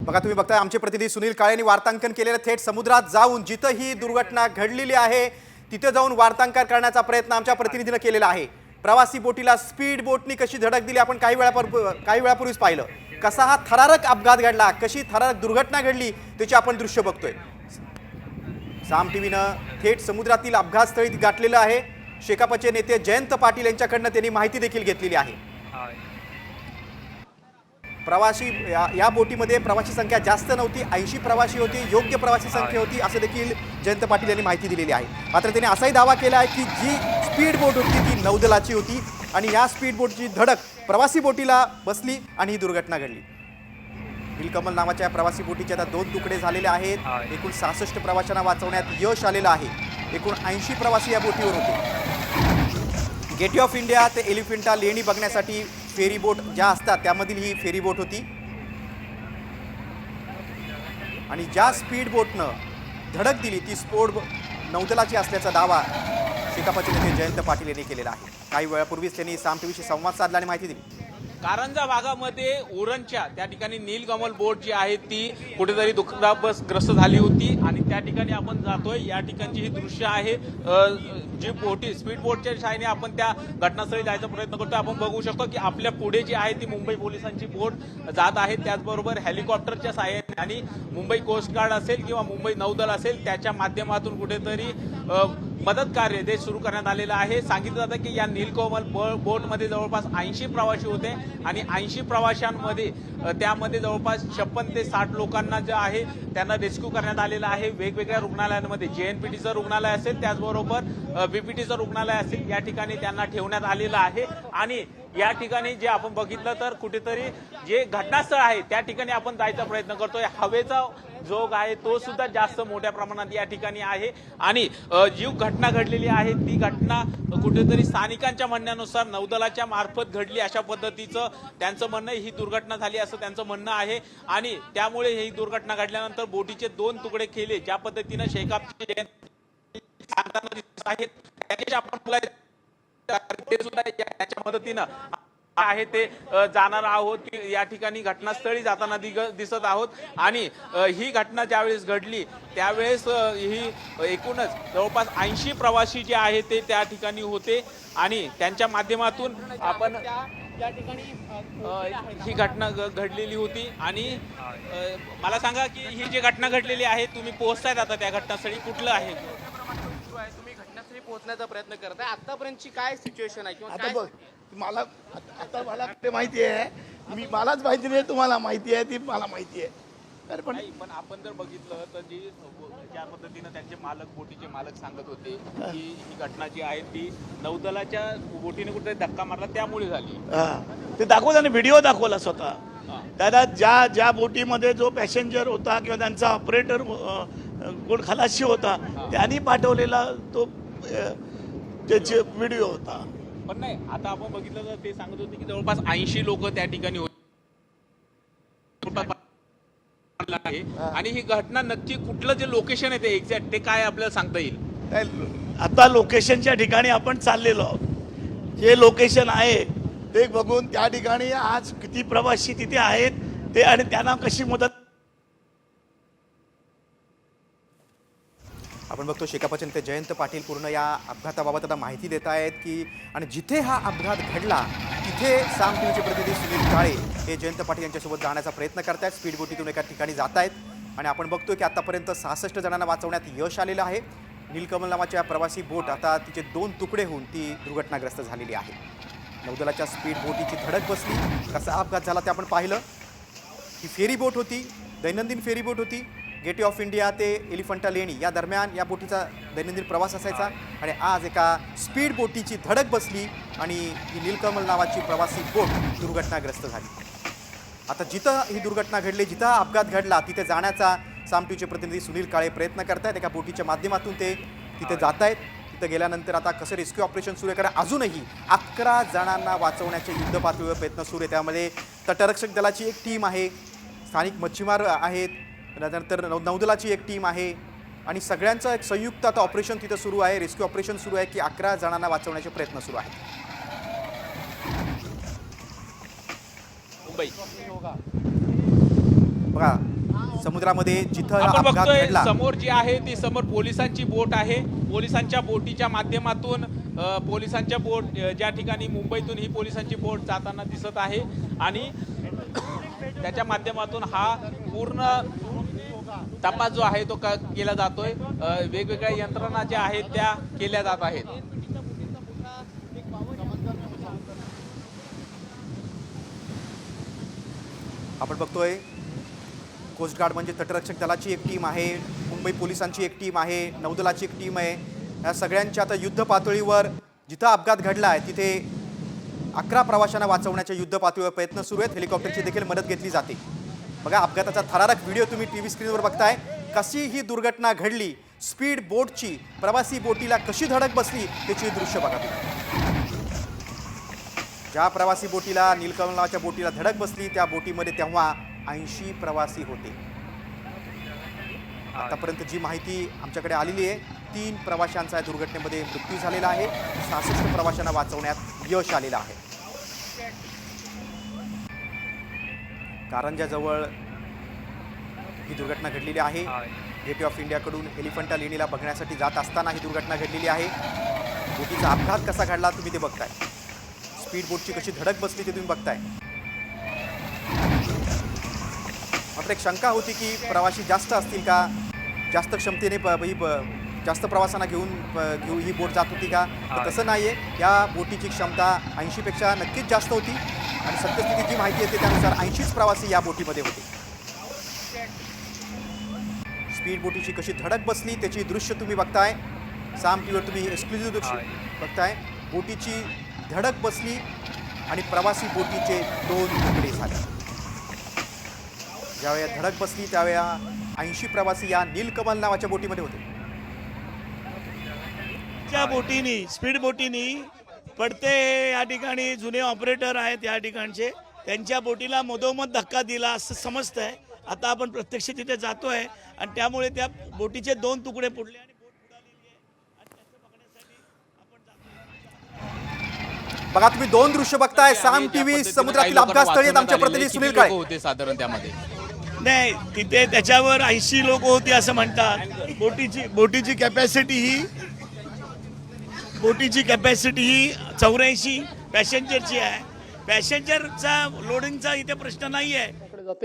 बघा तुम्ही बघताय आमचे प्रतिनिधी सुनील काळेंनी वार्तांकन केलेलं थेट समुद्रात जाऊन जिथं ही दुर्घटना घडलेली आहे तिथे जाऊन वार्तांकन करण्याचा प्रयत्न आमच्या प्रतिनिधीने केलेला आहे। प्रवासी बोटीला स्पीड बोटनी कशी धडक दिली आपण काही वेळापूर्वीच पाहिलं। कसा हा थरारक अपघात घडला, कशी थरारक दुर्घटना घडली त्याची आपण दृश्य बघतोय। साम टीव्हीनं थेट समुद्रातील अपघातस्थळी गाठलेलं आहे। शेकापचे नेते जयंत पाटील यांच्याकडनं त्यांनी माहिती देखील घेतलेली आहे। प्रवासी या बोटीमध्ये प्रवासी संख्या जास्त नव्हती, 80 प्रवासी होते, योग्य प्रवासी संख्या होती असं देखील जयंत पाटील यांनी माहिती दिलेली आहे। मात्र त्यांनी असाही दावा केला आहे की जी स्पीड बोट होती ती नौदलाची होती आणि या स्पीड बोटची धडक प्रवासी बोटीला बसली आणि ही दुर्घटना घडली। नीलकमल नावाच्या प्रवासी बोटीचे आता 2 तुकडे झालेले आहेत। एकूण 66 प्रवाशांना वाचवण्यात यश आलेलं आहे। एकूण 80 प्रवासी या बोटीवर होते। गेटवे ऑफ इंडिया ते एलिफंटा लेणी बघण्यासाठी फेरी बोट ज्या असतात त्यामधील ही फेरी बोट होती आणि ज्या स्पीड बोटनं धडक दिली ती स्पोर्ट नौदलाची असल्याचा दावा शेकापचे नेते जयंत पाटील यांनी केलेला आहे। काही वेळापूर्वीच त्यांनी साम टीव्हीशी संवाद साधला आणि माहिती दिली। कारंजा भागामध्ये उरणच्या त्या ठिकाणी नीलकमल बोट जी आहे ती कुठेतरी दुःखग्रस्त झाली होती आणि त्या ठिकाणी आपण जातोय। या ठिकाणची ही दृश्य आहे, जी बोटी स्पीड बोटच्या सहाय्याने आपण त्या घटनास्थळी जायचा प्रयत्न करतोय। आपण बघू शकतो की आपल्या पुढे जी आहे ती मुंबई पोलिसांची बोट जात आहे, त्याचबरोबर हेलिकॉप्टरच्या सहाय्याने आणि मुंबई कोस्ट गार्ड असेल किंवा मुंबई नौदल असेल त्याच्या माध्यमातून कुठेतरी मदत कार्य ते सुरू करण्यात आलेलं आहे। सांगितलं जातं की या नीलकमल बोटमध्ये जवळपास 80 प्रवासी होते आणि 80 प्रवाशांमध्ये त्यामध्ये जवळपास 56 ते 60 लोकांना जे आहे त्यांना रेस्क्यू करण्यात आलेलं आहे। वेगवेगळ्या रुग्णालयांमध्ये जेएनपीटीचं रुग्णालय असेल त्याचबरोबर बीपीटीचं रुग्णालय असेल या ठिकाणी त्यांना ठेवण्यात आलेलं आहे। आणि या ठिकाणी जे आपण बघितलं तर कुठेतरी जे घटनास्थळ आहे त्या ठिकाणी आपण जायचा प्रयत्न करतोय। हवेचा जोग आहे तो सुद्धा जास्त मोठ्या प्रमाणात या ठिकाणी आहे आणि जी घटना घडलेली आहे ती घटना कुठेतरी स्थानिकांच्या म्हणण्यानुसार नौदलाच्या मार्फत घडली अशा पद्धतीचं त्यांचं म्हणणं, ही दुर्घटना झाली असं त्यांचं म्हणणं आहे। आणि त्यामुळे ही दुर्घटना घडल्यानंतर बोटीचे 2 तुकडे केले ज्या पद्धतीनं शेकापचे सांगताना दिसत आहेत त्याची आपण ते सुद्धा याच्या मदतीनं आहे ते जाणार आहोत की या ठिकाणी घटनास्थळी जाताना दिसत आहोत। आणि ही घटना ज्यावेळेस घडली त्यावेळेस ही एकूणच जवळपास 80 प्रवासी जे आहे ते त्या ठिकाणी होते आणि त्यांच्या माध्यमातून आपण या ठिकाणी ही घटना घडलेली होती। आणि मला सांगा की ही जी घटना घडलेली आहे तुम्ही पोहोचतायत आता त्या घटनास्थळी, कुठलं आहे तुम्ही घटनास्थळी पोहोचण्याचा प्रयत्न करताय, आतापर्यंतची काय सिच्युएशन आहे किंवा काय? मला आता मला ते माहिती आहे, मलाच माहिती नाही, तुम्हाला माहिती आहे ती मला माहिती आहे। पण आपण जर बघितलं तर ज्या पद्धतीनं त्यांचे मालक बोटीचे मालक सांगत होते की ही घटना जी आहे ती नौदलाच्या बोटीने कुठे धक्का मारला त्यामुळे झाली। ते दाखवलं आणि व्हिडिओ दाखवला स्वतः त्याला, ज्या बोटीमध्ये जो पॅसेंजर होता किंवा त्यांचा ऑपरेटर कोण खलाशी होता त्यांनी पाठवलेला तो त्याचे व्हिडिओ होता। पण नाही, आता आपण बघितलं तर ते सांगत होते की जवळपास 80 लोक त्या ठिकाणी होते आणि ही घटना नक्की कुठलं जे लोकेशन आहे ते एक्झॅक्ट ते काय आपल्याला सांगता येईल? आता लोकेशनच्या ठिकाणी आपण चाललेलो आहोत, जे लोकेशन आहे ते बघून त्या ठिकाणी आज किती प्रवासी तिथे आहेत ते आणि त्यांना कशी मदत। आपण बघतो शेकापचे नेते जयंत पाटील पूर्ण या अपघाताबाबत आता माहिती देत आहेत की आणि जिथे हा अपघात घडला तिथे साम टीव्हीचे प्रतिनिधी सुनील काळे हे जयंत पाटील यांच्यासोबत जाण्याचा प्रयत्न करतायत। स्पीड बोटीतून एका ठिकाणी जात आहेत आणि आपण बघतोय की आतापर्यंत 66 जणांना वाचवण्यात यश आलेलं आहे। नीलकमल नावाच्या प्रवासी बोट आता तिचे 2 तुकडे होऊन ती दुर्घटनाग्रस्त झालेली आहे। नौदलाच्या स्पीड बोटीची धडक बसली, कसा अपघात झाला ते आपण पाहिलं। ही फेरी बोट होती, दैनंदिन फेरी बोट होती। गेटवे ऑफ इंडिया ते एलिफंटा लेणी या दरम्यान या बोटीचा दैनंदिन प्रवास असायचा आणि आज एका स्पीड बोटीची धडक बसली आणि ही नीलकमल नावाची प्रवासी बोट दुर्घटनाग्रस्त झाली। आता जिथं ही दुर्घटना घडली, जिथं अपघात घडला तिथे जाण्याचा साम टीव्हीचे प्रतिनिधी सुनील काळे प्रयत्न करतायत। एका बोटीच्या माध्यमातून ते तिथे जात आहेत। तिथं गेल्यानंतर आता कसं रेस्क्यू ऑपरेशन सुरू आहे, कारण अजूनही 11 जणांना वाचवण्याचे युद्ध पातळीवर प्रयत्न सुरू आहे। त्यामध्ये तटरक्षक दलाची एक टीम आहे, स्थानिक मच्छीमार आहेत, त्यानंतर नौदलाची एक टीम आहे आणि सगळ्यांचं एक संयुक्त आता ऑपरेशन तिथं सुरू आहे, रेस्क्यू ऑपरेशन सुरू आहे की 11 जणांना वाचवण्याचे प्रयत्न सुरू आहेत। मुंबई बघा समुद्रामध्ये जिथं हा आपण अपघात बघतोय घडला समोर जी आहे ती समोर पोलिसांची बोट आहे. पोलिसांच्या बोटीच्या माध्यमातून पोलिसांच्या बोट ज्या ठिकाणी मुंबईतून ही पोलिसांची बोट जाताना दिसत आहे आणि त्याच्या माध्यमातून हा पूर्ण तपास जो आहे तो केला जातोय. वेगवेगळ्या यंत्रणा ज्या आहेत त्या केल्या जात आहेत. आपण बघतोय कोस्टगार्ड म्हणजे तटरक्षक दलाची एक टीम आहे, मुंबई पोलिसांची एक टीम आहे, नौदलाची एक टीम आहे. या सगळ्यांच्या आता युद्ध पातळीवर जिथं अपघात घडला आहे तिथे 11 प्रवाशांना वाचवण्याच्या युद्ध पातळीवर प्रयत्न सुरू आहेत. हेलिकॉप्टरची देखील मदत घेतली जाते. बघा अपघाताचा थरारक व्हिडिओ तुम्ही टीव्ही स्क्रीनवर बघताय. कशी ही दुर्घटना घडली, स्पीड बोटची प्रवासी बोटीला कशी धडक बसली त्याची दृश्य बघा तुम्ही. ज्या प्रवासी बोटीला नीलकमलाच्या बोटीला धडक बसली त्या बोटीमध्ये तेव्हा 80 प्रवासी होते. आतापर्यंत जी माहिती आमच्याकडे आलेली आहे 3 प्रवाशांचा या दुर्घटनेमध्ये मृत्यू झालेला आहे. 66 प्रवाशांना वाचवण्यात यश आलेलं आहे. कारंजाजवळ ही दुर्घटना घडलेली आहे. गेटवे ऑफ इंडियाकडून एलिफंटा लेणीला बघण्यासाठी जात असताना ही दुर्घटना घडलेली आहे. बोटीचा अपघात कसा घडला तुम्ही ते बघताय. स्पीड बोटची कशी धडक बसली ते तुम्ही बघताय. मात्र एक शंका होती की प्रवासी जास्त असतील का, जास्त क्षमतेने जास्त प्रवाशांना घेऊन ही बोट जात होती का, तर तसं नाहीये. या बोटीची क्षमता 80 पेक्षा नक्कीच जास्त होती आणि सद्यस्थिती जी माहिती येते त्यानुसार 80च प्रवासी या बोटीमध्ये होते. स्पीड बोटीची कशी धडक बसली त्याची दृश्य तुम्ही बघताय. साम टीव्हीवर तुम्ही एक्सक्लुझिव्ह दृश्य बघताय. बोटीची धडक बसली आणि प्रवासी बोटीचे 2 तुकडे झाले. ज्यावेळी धडक बसली त्यावेळा 80 प्रवासी या नीलकमल नावाच्या बोटीमध्ये होते. त्या बोटीनी स्पीड बोटीनी पडते या ठिकाणी जुने ऑपरेटर आहेत या ठिकाणचे, त्यांच्या बोटीला मधोमध धक्का दिला असं समजतंय. आता आपण प्रत्यक्ष तिथे जातोय आणि त्यामुळे त्या बोटीचे 2 तुकडे पडले आणि बोट बुडालेली आहे आणि त्याचं बघण्यासाठी आपण बघा तुम्ही 2 दृश्य बघताय. साम टीव्ही समुद्रातील अपघात स्थळी आहेत. आमच्या प्रतिनिधी सुनील काळे होते साधारण त्यामध्ये. नाही, तिथे त्याच्यावर 80 लोक होती असं म्हणतात. बोटीची कॅपॅसिटी ही 84 पॅसेंजरची आहे. पॅसेंजरचा लोडिंगचा इथे प्रश्न नाही आहे.